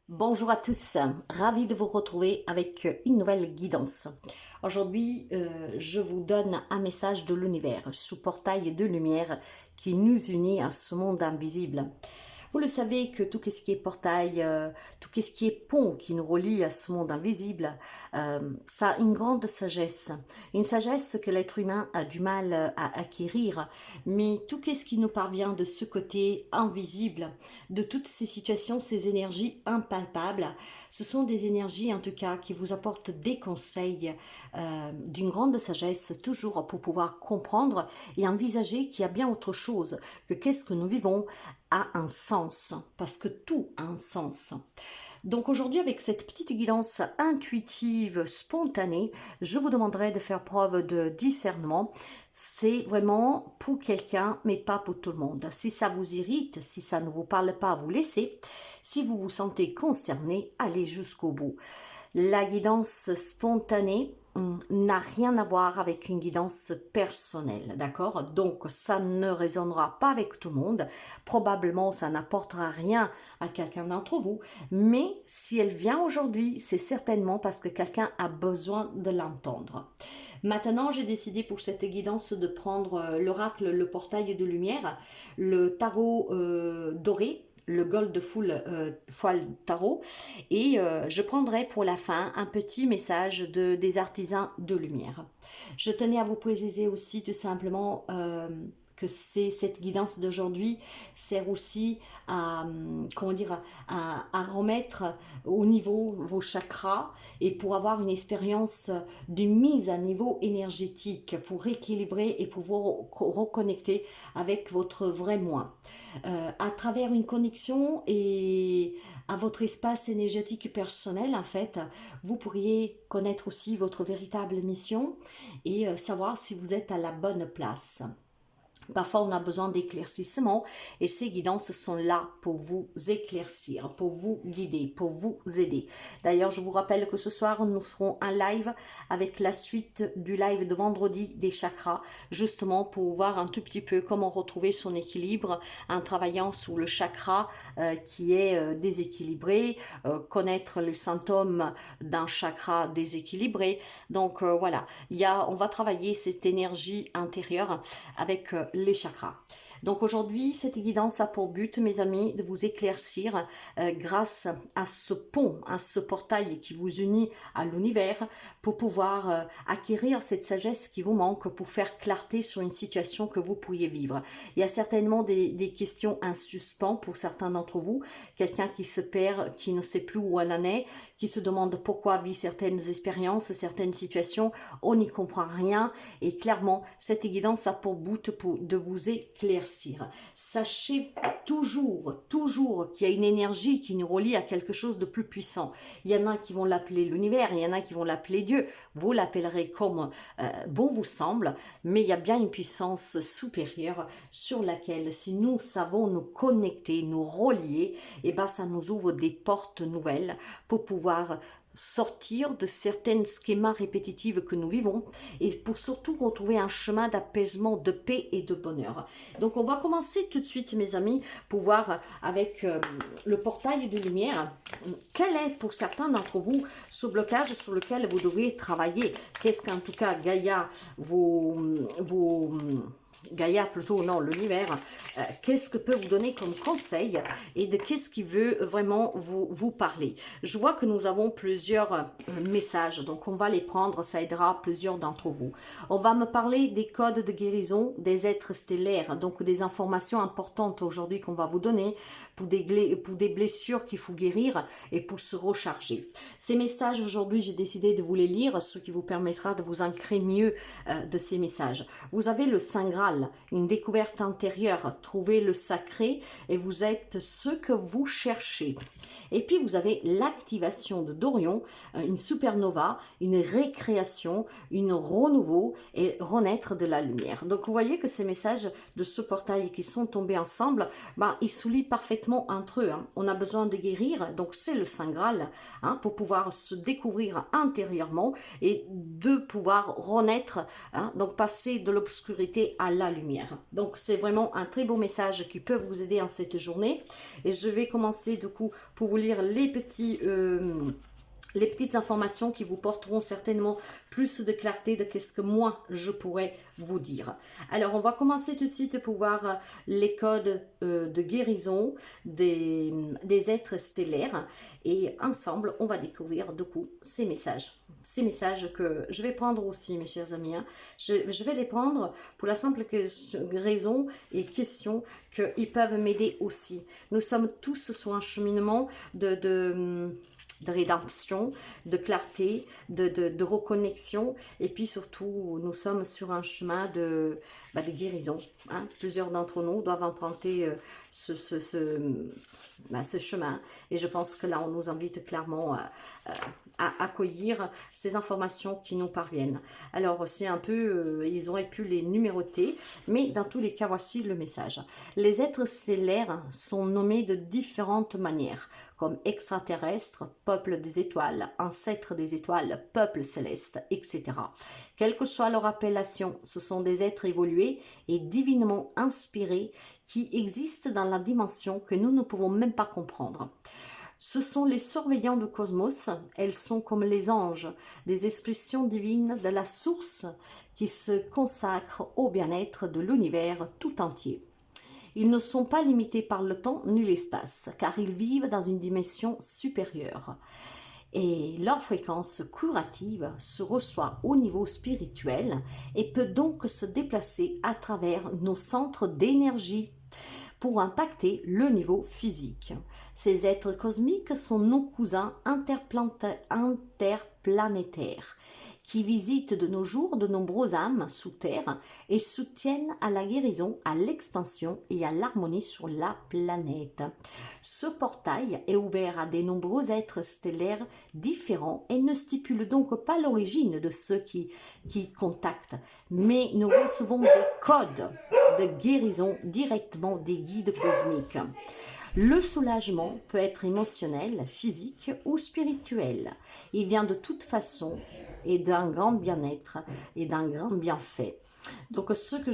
Bonjour à tous, ravi de vous retrouver avec une nouvelle guidance. Aujourd'hui, je vous donne un message de l'univers, sous portail de lumière qui nous unit à ce monde invisible. Vous le savez que tout ce qui est portail, tout ce qui est pont qui nous relie à ce monde invisible, ça a une grande sagesse. Une sagesse que l'être humain a du mal à acquérir. Mais tout ce qui nous parvient de ce côté invisible, de toutes ces situations, ces énergies impalpables, ce sont des énergies en tout cas qui vous apportent des conseils d'une grande sagesse, toujours pour pouvoir comprendre et envisager qu'il y a bien autre chose que qu'est-ce que nous vivons a un sens, parce que tout a un sens. Donc aujourd'hui, avec cette petite guidance intuitive, spontanée, je vous demanderai de faire preuve de discernement. C'est vraiment pour quelqu'un, mais pas pour tout le monde. Si ça vous irrite, si ça ne vous parle pas, vous laissez. Si vous vous sentez concerné, allez jusqu'au bout. La guidance spontanée n'a rien à voir avec une guidance personnelle, d'accord? Donc ça ne résonnera pas avec tout le monde, probablement ça n'apportera rien à quelqu'un d'entre vous, mais si elle vient aujourd'hui, c'est certainement parce que quelqu'un a besoin de l'entendre. Maintenant, j'ai décidé pour cette guidance de prendre l'oracle, le portail de lumière, le tarot doré, le Gold Foil Tarot, et je prendrai pour la fin un petit message des artisans de lumière. Je tenais à vous préciser aussi tout simplement que cette guidance d'aujourd'hui sert aussi à, comment dire, à remettre au niveau vos chakras et pour avoir une expérience de mise à niveau énergétique, pour rééquilibrer et pouvoir reconnecter avec votre vrai moi. À travers une connexion et à votre espace énergétique personnel, en fait, vous pourriez connaître aussi votre véritable mission et savoir si vous êtes à la bonne place. Parfois, on a besoin d'éclaircissement et ces guidances sont là pour vous éclaircir, pour vous guider, pour vous aider. D'ailleurs, je vous rappelle que ce soir, nous serons en live avec la suite du live de vendredi des chakras, justement pour voir un tout petit peu comment retrouver son équilibre en travaillant sur le chakra qui est déséquilibré, connaître les symptômes d'un chakra déséquilibré. Donc voilà, on va travailler cette énergie intérieure avec les chakras. Donc aujourd'hui, cette guidance a pour but, mes amis, de vous éclaircir grâce à ce pont, à ce portail qui vous unit à l'univers pour pouvoir acquérir cette sagesse qui vous manque pour faire clarté sur une situation que vous pourriez vivre. Il y a certainement des questions en suspens pour certains d'entre vous, quelqu'un qui se perd, qui ne sait plus où elle en est, qui se demande pourquoi vit certaines expériences, certaines situations, on n'y comprend rien et clairement, cette guidance a pour but de vous éclaircir. Sachez toujours qu'il y a une énergie qui nous relie à quelque chose de plus puissant. Il y en a qui vont l'appeler l'univers, il y en a qui vont l'appeler Dieu. Vous l'appellerez comme bon vous semble, mais il y a bien une puissance supérieure sur laquelle, si nous savons nous connecter, nous relier, et ben ça nous ouvre des portes nouvelles pour pouvoir sortir de certains schémas répétitifs que nous vivons et pour surtout retrouver un chemin d'apaisement, de paix et de bonheur. Donc on va commencer tout de suite, mes amis, pour voir avec le portail de lumière, quel est pour certains d'entre vous ce blocage sur lequel vous devez travailler. Qu'est-ce qu'en tout cas Gaïa Gaïa plutôt, non, l'univers, qu'est-ce que peut vous donner comme conseil et de qu'est-ce qui veut vraiment vous parler. Je vois que nous avons plusieurs messages, donc on va les prendre, ça aidera plusieurs d'entre vous. On va me parler des codes de guérison des êtres stellaires, donc des informations importantes aujourd'hui qu'on va vous donner pour des blessures qu'il faut guérir et pour se recharger. Ces messages aujourd'hui, j'ai décidé de vous les lire, ce qui vous permettra de vous ancrer mieux de ces messages. Vous avez le Saint Graal, une découverte intérieure, trouver le sacré et vous êtes ce que vous cherchez. Et puis vous avez l'activation de Dorion, une supernova, une récréation, une renouveau et renaître de la lumière. Donc vous voyez que ces messages de ce portail qui sont tombés ensemble, ils s'oublient parfaitement entre eux. On a besoin de guérir, donc c'est le Saint Graal, pour pouvoir se découvrir intérieurement et de pouvoir renaître, donc passer de l'obscurité à la lumière. Donc c'est vraiment un très beau message qui peut vous aider en cette journée. Et je vais commencer du coup pour vous lire les petites informations qui vous porteront certainement plus de clarté de ce que moi je pourrais vous dire. Alors on va commencer tout de suite pour voir les codes de guérison des êtres stellaires, et ensemble on va découvrir du coup ces messages que je vais prendre aussi, mes chers amis. Je vais les prendre pour la simple raison et question qu'ils peuvent m'aider aussi. Nous sommes tous sur un cheminement de rédemption, de clarté, de reconnexion, et puis surtout nous sommes sur un chemin de guérison. Plusieurs d'entre nous doivent emprunter ce chemin, et je pense que là on nous invite clairement à accueillir ces informations qui nous parviennent. Alors c'est un peu, ils auraient pu les numéroter, mais dans tous les cas voici le message. Les êtres stellaires sont nommés de différentes manières, comme extraterrestres, peuple des étoiles, ancêtres des étoiles, peuple céleste, etc. Quelle que soit leur appellation, ce sont des êtres évolués et divinement inspirés qui existent dans la dimension que nous ne pouvons même pas comprendre. Ce sont les surveillants du cosmos, elles sont comme les anges, des expressions divines de la source qui se consacrent au bien-être de l'univers tout entier. Ils ne sont pas limités par le temps ni l'espace, car ils vivent dans une dimension supérieure. Et leur fréquence curative se reçoit au niveau spirituel et peut donc se déplacer à travers nos centres d'énergie pour impacter le niveau physique. Ces êtres cosmiques sont nos cousins interplanétaires qui visitent de nos jours de nombreuses âmes sous terre et soutiennent à la guérison, à l'expansion et à l'harmonie sur la planète. Ce portail est ouvert à de nombreux êtres stellaires différents et ne stipule donc pas l'origine de ceux qui contactent, mais nous recevons des codes de guérison directement des guides cosmiques. Le soulagement peut être émotionnel, physique ou spirituel. Il vient de toute façon et d'un grand bien-être et d'un grand bienfait. Donc ce que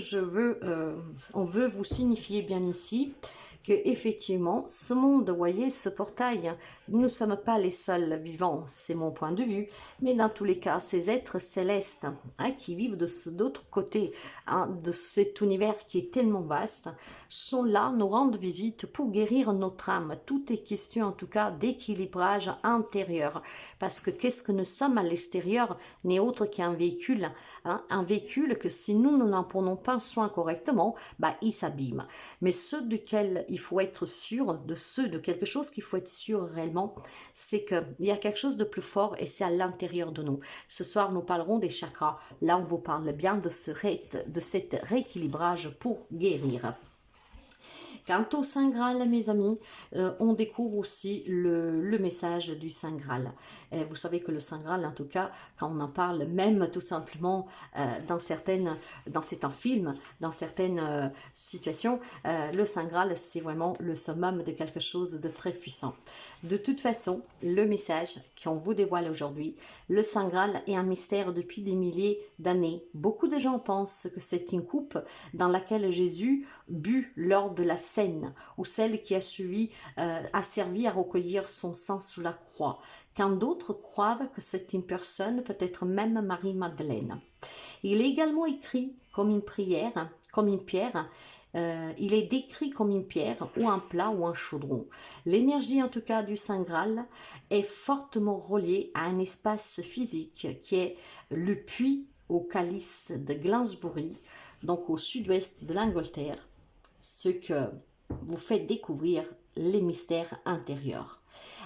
on veut vous signifier bien ici, que effectivement ce monde, vous voyez, ce portail, nous ne sommes pas les seuls vivants, c'est mon point de vue, mais dans tous les cas, ces êtres célestes qui vivent de d'autre côté de cet univers qui est tellement vaste, sont là, nous rendent visite pour guérir notre âme. Tout est question en tout cas d'équilibrage intérieur, parce que qu'est-ce que nous sommes à l'extérieur n'est autre qu'un véhicule, un véhicule que si nous n'en prenons pas soin correctement, il s'abîme. Mais ceux duquel il faut être sûr, de quelque chose qu'il faut être sûr réellement, c'est qu'il y a quelque chose de plus fort et c'est à l'intérieur de nous. Ce soir, nous parlerons des chakras. Là, on vous parle bien de cet rééquilibrage pour guérir. Quant au Saint Graal, mes amis, on découvre aussi le message du Saint Graal. Vous savez que le Saint Graal, en tout cas, quand on en parle, même tout simplement c'est un film, dans certaines situations, le Saint Graal, c'est vraiment le summum de quelque chose de très puissant. De toute façon, le message qu'on vous dévoile aujourd'hui, le Saint Graal est un mystère depuis des milliers d'années. Beaucoup de gens pensent que c'est une coupe dans laquelle Jésus but lors de la scène, ou celle qui a servi à recueillir son sang sous la croix, quand d'autres croient que c'est une personne, peut-être même Marie-Madeleine. Il est également écrit comme une pierre, il est décrit comme une pierre ou un plat ou un chaudron. L'énergie en tout cas du Saint Graal est fortement reliée à un espace physique qui est le puits au calice de Glansbury, donc au sud-ouest de l'Angleterre, ce que vous fait découvrir les mystères intérieurs.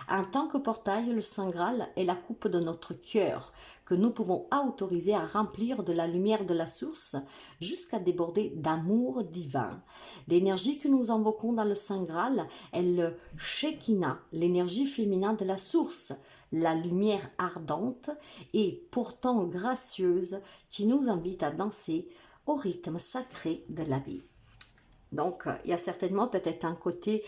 En tant que portail, le Saint Graal est la coupe de notre cœur que nous pouvons autoriser à remplir de la lumière de la source jusqu'à déborder d'amour divin. L'énergie que nous invoquons dans le Saint Graal est le Shekinah, l'énergie féminine de la source, la lumière ardente et pourtant gracieuse qui nous invite à danser au rythme sacré de la vie. Donc, il y a certainement peut-être un côté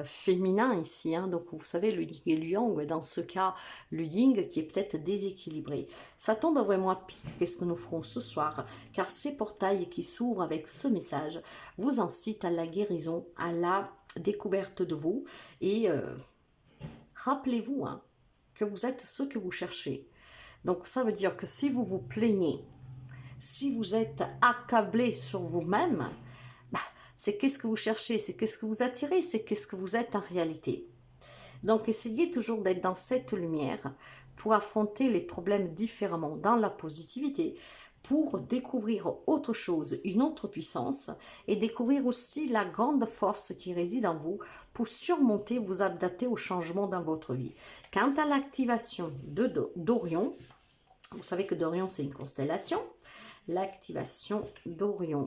féminin ici. Hein. Donc, vous savez, le yin et le yang, dans ce cas, le yin qui est peut-être déséquilibré. Ça tombe vraiment à pic. Qu'est-ce que nous ferons ce soir? Car ces portails qui s'ouvrent avec ce message vous incitent à la guérison, à la découverte de vous. Et rappelez-vous hein, que vous êtes ce que vous cherchez. Donc, ça veut dire que si vous vous plaignez, si vous êtes accablé sur vous-même, c'est qu'est-ce que vous cherchez, c'est qu'est-ce que vous attirez, c'est qu'est-ce que vous êtes en réalité. Donc essayez toujours d'être dans cette lumière pour affronter les problèmes différemment, dans la positivité, pour découvrir autre chose, une autre puissance, et découvrir aussi la grande force qui réside en vous pour surmonter, vous adapter aux changements dans votre vie. Quant à l'activation d'Orion, vous savez que d'Orion c'est une constellation, l'activation d'Orion.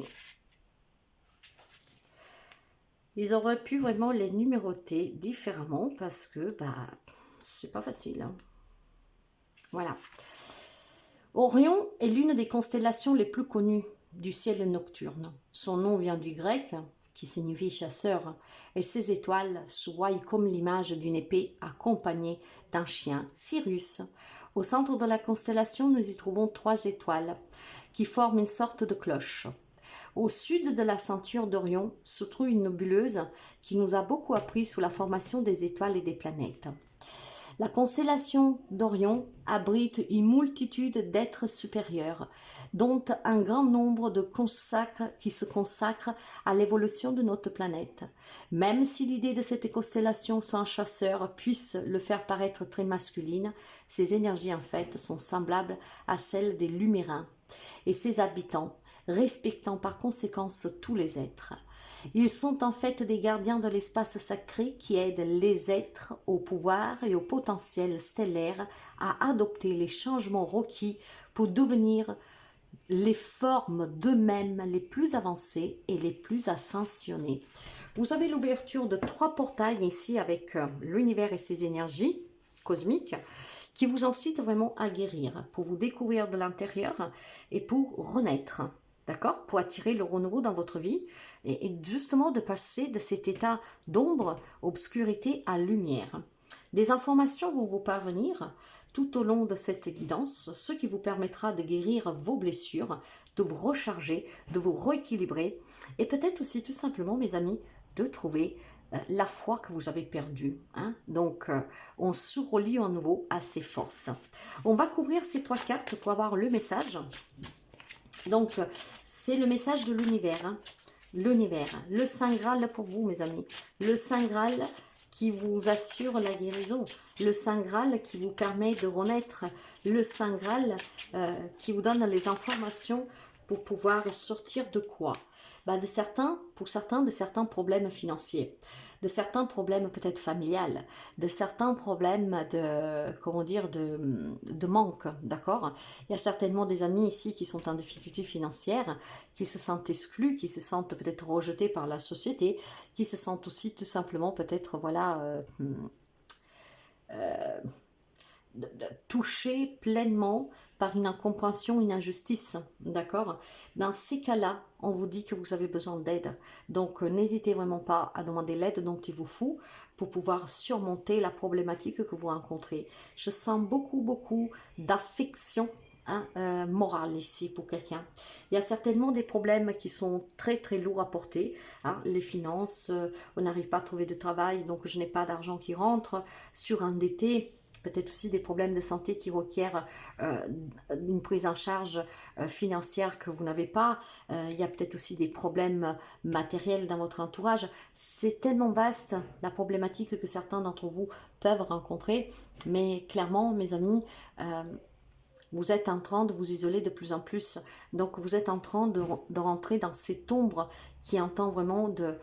Ils auraient pu vraiment les numéroter différemment parce que c'est pas facile. Hein. Voilà. Orion est l'une des constellations les plus connues du ciel nocturne. Son nom vient du grec qui signifie chasseur et ses étoiles se voient comme l'image d'une épée accompagnée d'un chien, Sirius. Au centre de la constellation, nous y trouvons 3 étoiles qui forment une sorte de cloche. Au sud de la ceinture d'Orion se trouve une nébuleuse qui nous a beaucoup appris sur la formation des étoiles et des planètes. La constellation d'Orion abrite une multitude d'êtres supérieurs, dont un grand nombre qui se consacrent à l'évolution de notre planète. Même si l'idée de cette constellation soit un chasseur puisse le faire paraître très masculine, ses énergies en fait sont semblables à celles des Lumérins et ses habitants, respectant par conséquence tous les êtres. Ils sont en fait des gardiens de l'espace sacré qui aident les êtres au pouvoir et au potentiel stellaire à adopter les changements requis pour devenir les formes d'eux-mêmes les plus avancées et les plus ascensionnées. Vous avez l'ouverture de 3 portails ici avec l'univers et ses énergies cosmiques qui vous incitent vraiment à guérir, pour vous découvrir de l'intérieur et pour renaître. D'accord? Pour attirer le renouveau dans votre vie et justement de passer de cet état d'ombre, obscurité à lumière. Des informations vont vous parvenir tout au long de cette guidance, ce qui vous permettra de guérir vos blessures, de vous recharger, de vous rééquilibrer et peut-être aussi tout simplement, mes amis, de trouver la foi que vous avez perdue. Hein? Donc, on se relie à nouveau à ses forces. On va couvrir ces 3 cartes pour avoir le message. Donc, c'est le message de l'univers. Hein. L'univers. Le Saint Graal pour vous, mes amis. Le Saint Graal qui vous assure la guérison. Le Saint Graal qui vous permet de renaître. Le Saint Graal qui vous donne les informations pour pouvoir sortir de quoi? Pour certains, de certains problèmes financiers, de certains problèmes peut-être familiales, de certains problèmes de manque, d'accord? Il y a certainement des amis ici qui sont en difficulté financière, qui se sentent exclus, qui se sentent peut-être rejetés par la société, qui se sentent aussi tout simplement peut-être, touchés pleinement par une incompréhension, une injustice, d'accord? Dans ces cas-là, on vous dit que vous avez besoin d'aide. Donc, n'hésitez vraiment pas à demander l'aide dont il vous faut pour pouvoir surmonter la problématique que vous rencontrez. Je sens beaucoup d'affection morale ici pour quelqu'un. Il y a certainement des problèmes qui sont très lourds à porter. Hein, les finances, on n'arrive pas à trouver de travail, donc je n'ai pas d'argent qui rentre, surendetté. Peut-être aussi des problèmes de santé qui requièrent une prise en charge financière que vous n'avez pas. Il y a peut-être aussi des problèmes matériels dans votre entourage. C'est tellement vaste la problématique que certains d'entre vous peuvent rencontrer. Mais clairement, mes amis, vous êtes en train de vous isoler de plus en plus. Donc, vous êtes en train de rentrer dans cette ombre qui entend vraiment de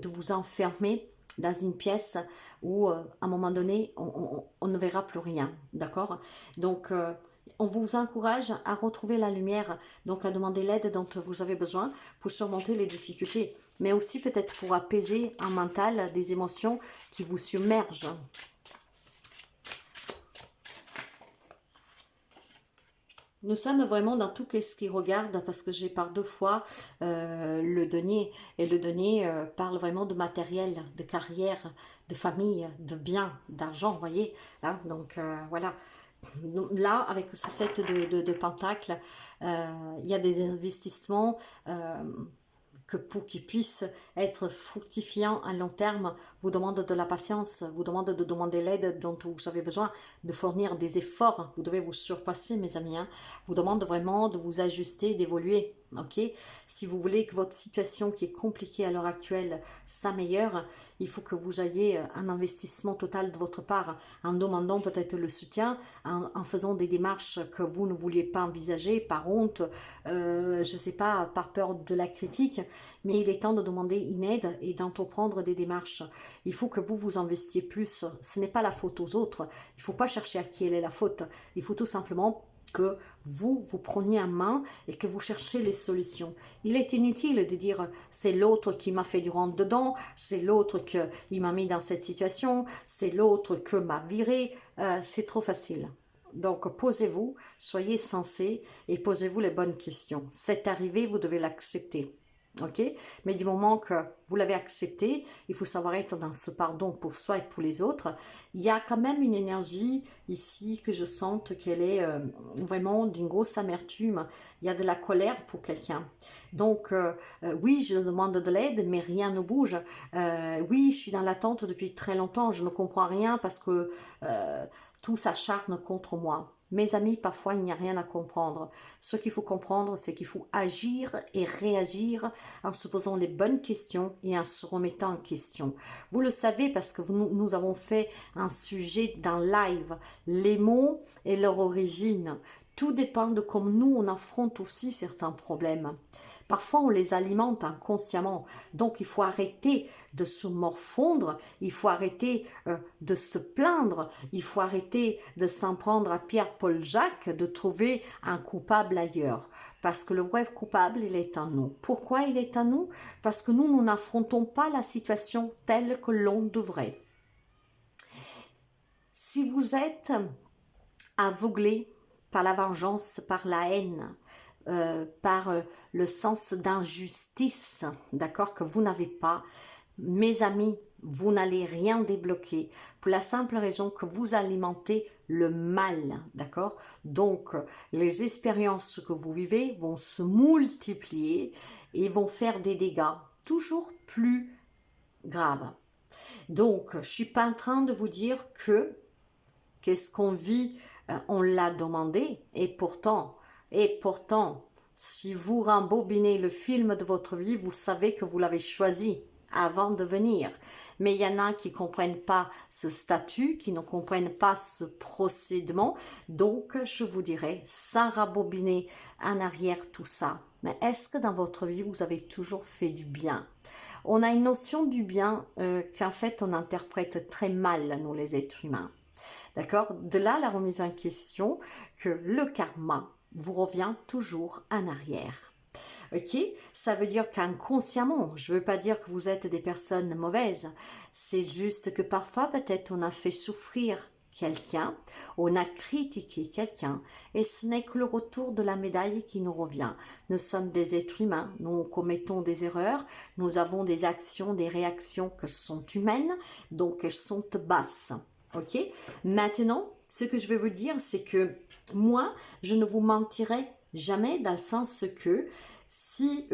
vous enfermer dans une pièce où, à un moment donné, on ne verra plus rien, d'accord? Donc, on vous encourage à retrouver la lumière, donc à demander l'aide dont vous avez besoin pour surmonter les difficultés, mais aussi peut-être pour apaiser un mental, des émotions qui vous submergent. Nous sommes vraiment dans tout ce qui regarde, parce que j'ai par deux fois le denier, et le denier parle vraiment de matériel, de carrière, de famille, de biens, d'argent, vous voyez, hein, donc voilà. Là, avec ce set de pentacles, il y a des investissements que pour qu'ils puissent être fructifiants à long terme, vous demande de la patience, vous demande de demander l'aide dont vous avez besoin, de fournir des efforts. Vous devez vous surpasser, mes amis, hein. Vous demande vraiment de vous ajuster, d'évoluer. Ok, si vous voulez que votre situation qui est compliquée à l'heure actuelle s'améliore, il faut que vous ayez un investissement total de votre part, en demandant peut-être le soutien, en faisant des démarches que vous ne vouliez pas envisager, par honte, je ne sais pas, par peur de la critique, mais il est temps de demander une aide et d'entreprendre des démarches. Il faut que vous vous investiez plus. Ce n'est pas la faute aux autres. Il ne faut pas chercher à qui elle est la faute. Il faut tout simplement que vous preniez en main et que vous cherchiez les solutions. Il est inutile de dire c'est l'autre qui m'a fait du rentre dedans, c'est l'autre qui m'a mis dans cette situation, c'est l'autre que m'a viré. C'est trop facile. Donc posez-vous, soyez sensés et posez-vous les bonnes questions. C'est arrivé, vous devez l'accepter. Ok, mais du moment que vous l'avez accepté, il faut savoir être dans ce pardon pour soi et pour les autres. Il y a quand même une énergie ici que je sente qu'elle est vraiment d'une grosse amertume. Il y a de la colère pour quelqu'un. Donc oui, je demande de l'aide, mais rien ne bouge. Oui, je suis dans l'attente depuis très longtemps, je ne comprends rien parce que tout s'acharne contre moi. Mes amis, parfois, il n'y a rien à comprendre. Ce qu'il faut comprendre, c'est qu'il faut agir et réagir en se posant les bonnes questions et en se remettant en question. Vous le savez parce que nous avons fait un sujet dans live, les mots et leur origine. Tout dépend de comment nous, on affronte aussi certains problèmes. Parfois, on les alimente inconsciemment. Donc, il faut arrêter de se morfondre, il faut arrêter de se plaindre, il faut arrêter de s'en prendre à Pierre-Paul Jacques, de trouver un coupable ailleurs. Parce que le vrai coupable, il est en nous. Pourquoi il est en nous? Parce que nous n'affrontons pas la situation telle que l'on devrait. Si vous êtes aveuglé par la vengeance, par la haine, par le sens d'injustice, d'accord, que vous n'avez pas, mes amis, vous n'allez rien débloquer pour la simple raison que vous alimentez le mal, d'accord? Donc, les expériences que vous vivez vont se multiplier et vont faire des dégâts toujours plus graves. Donc, je ne suis pas en train de vous dire que qu'est-ce qu'on vit, on l'a demandé, et pourtant, si vous rembobinez le film de votre vie, vous savez que vous l'avez choisi avant de venir. Mais il y en a qui ne comprennent pas ce statut, qui ne comprennent pas ce procédement. Donc, je vous dirais, sans rembobiner en arrière tout ça, mais est-ce que dans votre vie, vous avez toujours fait du bien? On a une notion du bien qu'en fait, on interprète très mal, nous les êtres humains. D'accord? De là, la remise en question que le karma vous revient toujours en arrière. Ok? Ça veut dire qu'inconsciemment, je ne veux pas dire que vous êtes des personnes mauvaises, c'est juste que parfois, peut-être, on a fait souffrir quelqu'un, on a critiqué quelqu'un, et ce n'est que le retour de la médaille qui nous revient. Nous sommes des êtres humains, nous commettons des erreurs, nous avons des actions, des réactions qui sont humaines, donc elles sont basses. Ok? Maintenant, ce que je vais vous dire, c'est que moi, je ne vous mentirai jamais dans le sens que si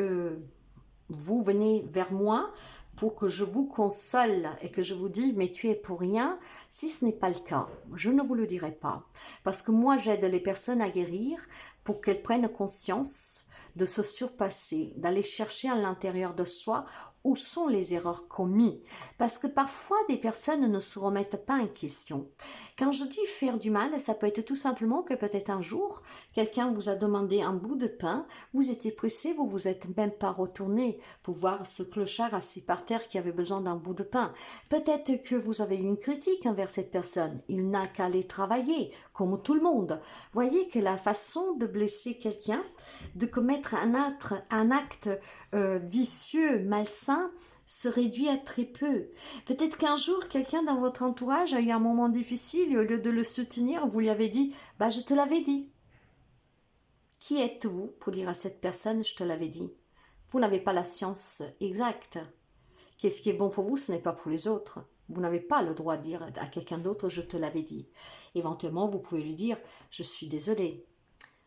vous venez vers moi pour que je vous console et que je vous dise mais tu es pour rien, si ce n'est pas le cas, je ne vous le dirai pas. Parce que moi, j'aide les personnes à guérir pour qu'elles prennent conscience de se surpasser, d'aller chercher à l'intérieur de soi où sont les erreurs commises. Parce que parfois, des personnes ne se remettent pas en question. Quand je dis faire du mal, ça peut être tout simplement que peut-être un jour, quelqu'un vous a demandé un bout de pain, vous étiez pressé, vous vous êtes même pas retourné pour voir ce clochard assis par terre qui avait besoin d'un bout de pain. Peut-être que vous avez une critique envers cette personne. Il n'a qu'à aller travailler, comme tout le monde. Voyez que la façon de blesser quelqu'un, de commettre un acte vicieux, malsain, se réduit à très peu. Peut-être qu'un jour, quelqu'un dans votre entourage a eu un moment difficile et au lieu de le soutenir, vous lui avez dit « bah je te l'avais dit ». Qui êtes-vous pour dire à cette personne, je te l'avais dit? Vous n'avez pas la science exacte. Qu'est-ce qui est bon pour vous, ce n'est pas pour les autres. Vous n'avez pas le droit de dire à quelqu'un d'autre, je te l'avais dit. Éventuellement, vous pouvez lui dire, je suis désolé.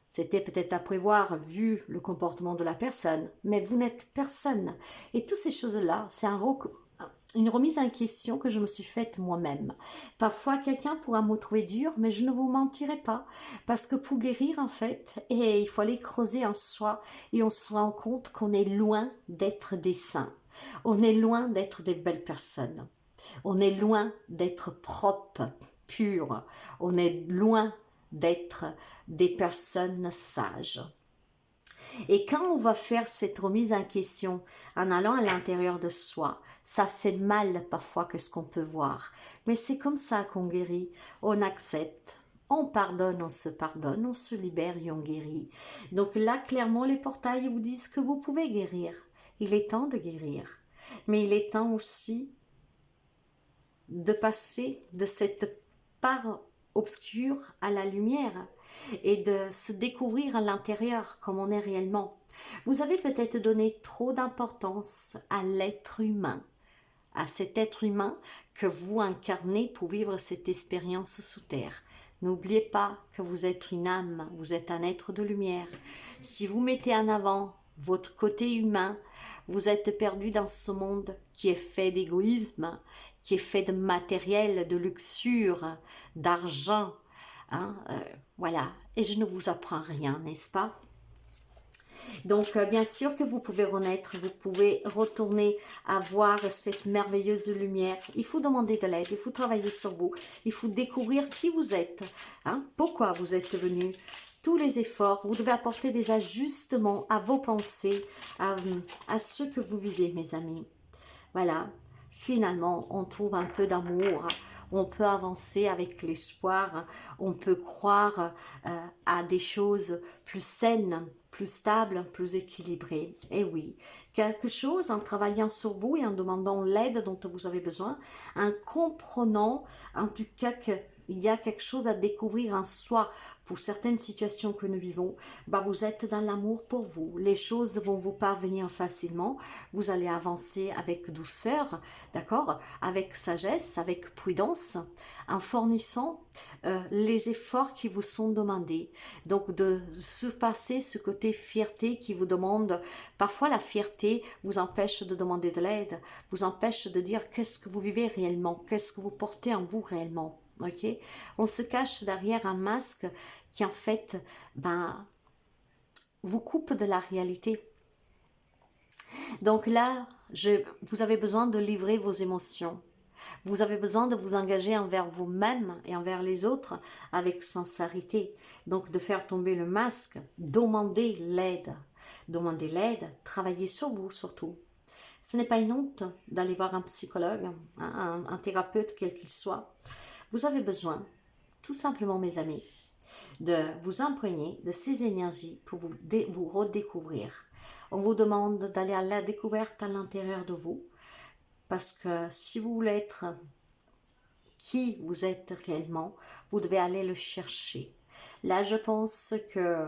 C'était peut-être à prévoir vu le comportement de la personne, mais vous n'êtes personne. Et toutes ces choses-là, c'est une remise en question que je me suis faite moi-même. Parfois, quelqu'un pourra me trouver dur, mais je ne vous mentirai pas. Parce que pour guérir, en fait, et il faut aller creuser en soi et on se rend compte qu'on est loin d'être des saints. On est loin d'être des belles personnes. On est loin d'être propre, pur. On est loin d'être des personnes sages. Et quand on va faire cette remise en question en allant à l'intérieur de soi, ça fait mal parfois que ce qu'on peut voir. Mais c'est comme ça qu'on guérit, on accepte, on pardonne, on se libère et on guérit. Donc là, clairement, les portails vous disent que vous pouvez guérir. Il est temps de guérir. Mais il est temps aussi de passer de cette part obscure à la lumière et de se découvrir à l'intérieur comme on est réellement. Vous avez peut-être donné trop d'importance à l'être humain, à cet être humain que vous incarnez pour vivre cette expérience sous terre. N'oubliez pas que vous êtes une âme, vous êtes un être de lumière. Si vous mettez en avant votre côté humain, vous êtes perdu dans ce monde qui est fait d'égoïsme, qui est fait de matériel, de luxure, d'argent. Hein, voilà, et je ne vous apprends rien, n'est-ce pas? Donc, bien sûr que vous pouvez renaître, vous pouvez retourner à voir cette merveilleuse lumière. Il faut demander de l'aide, il faut travailler sur vous, il faut découvrir qui vous êtes, hein, pourquoi vous êtes venu. Tous les efforts, vous devez apporter des ajustements à vos pensées, à ce que vous vivez, mes amis. Voilà, finalement, on trouve un peu d'amour, on peut avancer avec l'espoir, on peut croire à des choses plus saines, plus stables, plus équilibrées. Et oui, quelque chose en travaillant sur vous et en demandant l'aide dont vous avez besoin, en comprenant en tout cas qu'il y a quelque chose à découvrir en soi pour certaines situations que nous vivons, bah vous êtes dans l'amour pour vous. Les choses vont vous parvenir facilement. Vous allez avancer avec douceur, d'accord, avec sagesse, avec prudence, en fournissant les efforts qui vous sont demandés. Donc de surpasser ce côté fierté qui vous demande, parfois la fierté vous empêche de demander de l'aide, vous empêche de dire qu'est-ce que vous vivez réellement, qu'est-ce que vous portez en vous réellement. Ok, on se cache derrière un masque qui en fait vous coupe de la réalité. Donc là, vous avez besoin de livrer vos émotions. Vous avez besoin de vous engager envers vous-même et envers les autres avec sincérité. Donc de faire tomber le masque, demander l'aide. Demander l'aide, travailler sur vous surtout. Ce n'est pas une honte d'aller voir un psychologue, un thérapeute quel qu'il soit. Vous avez besoin, tout simplement mes amis, de vous imprégner de ces énergies pour vous redécouvrir. On vous demande d'aller à la découverte à l'intérieur de vous, parce que si vous voulez être qui vous êtes réellement, vous devez aller le chercher. Là, je pense que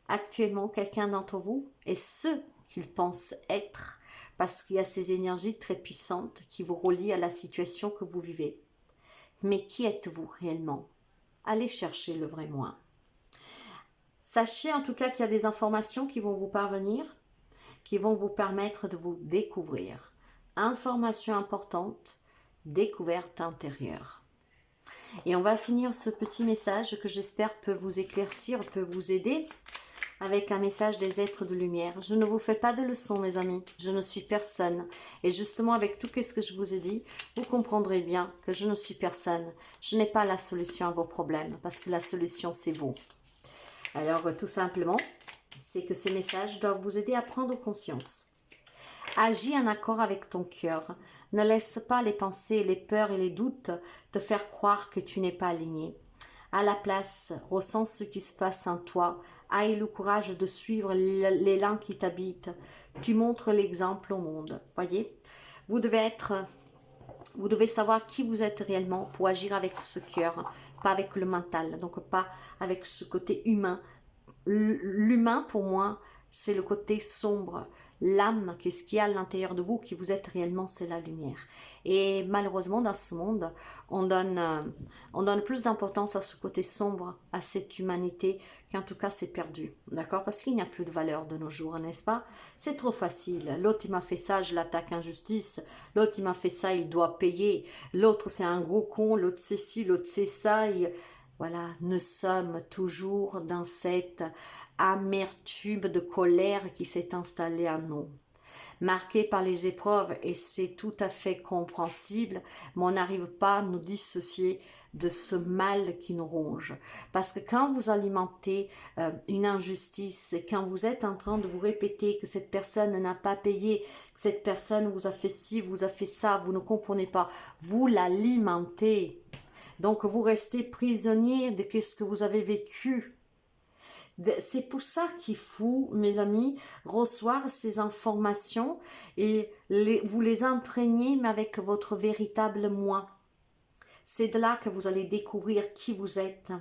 actuellement, quelqu'un d'entre vous est ce qu'il pense être, parce qu'il y a ces énergies très puissantes qui vous relient à la situation que vous vivez. Mais qui êtes-vous réellement? Allez chercher le vrai moi. Sachez en tout cas qu'il y a des informations qui vont vous parvenir, qui vont vous permettre de vous découvrir. Information importante, découverte intérieure. Et on va finir ce petit message que j'espère peut vous éclaircir, peut vous aider, avec un message des êtres de lumière. Je ne vous fais pas de leçons, mes amis. Je ne suis personne. Et justement, avec tout ce que je vous ai dit, vous comprendrez bien que je ne suis personne. Je n'ai pas la solution à vos problèmes, parce que la solution, c'est vous. Alors, tout simplement, c'est que ces messages doivent vous aider à prendre conscience. Agis en accord avec ton cœur. Ne laisse pas les pensées, les peurs et les doutes te faire croire que tu n'es pas aligné. À la place, ressens ce qui se passe en toi. Aie le courage de suivre l'élan qui t'habite. Tu montres l'exemple au monde. Voyez, vous devez savoir qui vous êtes réellement pour agir avec ce cœur, pas avec le mental, donc pas avec ce côté humain l'humain, pour moi, c'est le côté sombre. L'âme, qu'est-ce qu'il y a à l'intérieur de vous, qui vous êtes réellement, c'est la lumière. Et malheureusement, dans ce monde, on donne plus d'importance à ce côté sombre, à cette humanité, qu'en tout cas, c'est perdu. D'accord? Parce qu'il n'y a plus de valeur de nos jours, n'est-ce pas? C'est trop facile. L'autre, il m'a fait ça, je l'attaque injustice. L'autre, il m'a fait ça, il doit payer. L'autre, c'est un gros con. L'autre, c'est ci, l'autre, c'est ça. Voilà, nous sommes toujours dans cette amertume de colère qui s'est installée en nous. Marqués par les épreuves, et c'est tout à fait compréhensible, mais on n'arrive pas à nous dissocier de ce mal qui nous ronge. Parce que quand vous alimentez une injustice, quand vous êtes en train de vous répéter que cette personne n'a pas payé, que cette personne vous a fait ci, vous a fait ça, vous ne comprenez pas, vous l'alimentez. Donc, vous restez prisonnier de ce que vous avez vécu. C'est pour ça qu'il faut, mes amis, recevoir ces informations et vous les imprégnez, mais avec votre véritable moi. C'est de là que vous allez découvrir qui vous êtes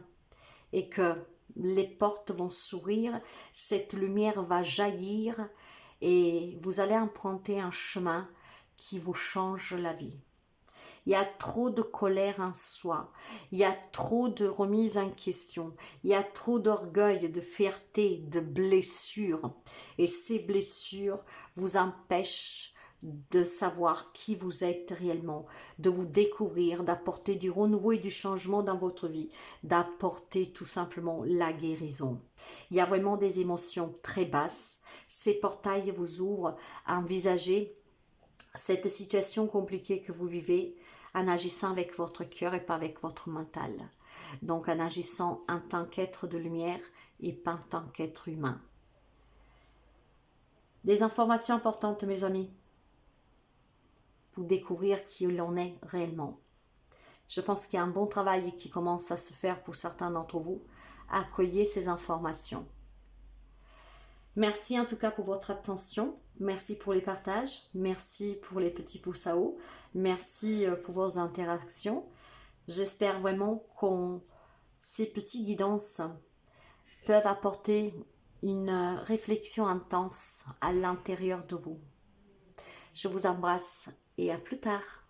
et que les portes vont s'ouvrir, cette lumière va jaillir et vous allez emprunter un chemin qui vous change la vie. Il y a trop de colère en soi, il y a trop de remise en question, il y a trop d'orgueil, de fierté, de blessures. Et ces blessures vous empêchent de savoir qui vous êtes réellement, de vous découvrir, d'apporter du renouveau et du changement dans votre vie, d'apporter tout simplement la guérison. Il y a vraiment des émotions très basses. Ces portails vous ouvrent à envisager cette situation compliquée que vous vivez en agissant avec votre cœur et pas avec votre mental. Donc en agissant en tant qu'être de lumière et pas en tant qu'être humain. Des informations importantes, mes amis, pour découvrir qui l'on est réellement. Je pense qu'il y a un bon travail qui commence à se faire pour certains d'entre vous. Accueillez ces informations. Merci en tout cas pour votre attention. Merci pour les partages. Merci pour les petits pouces à haut. Merci pour vos interactions. J'espère vraiment que ces petits guidances peuvent apporter une réflexion intense à l'intérieur de vous. Je vous embrasse et à plus tard.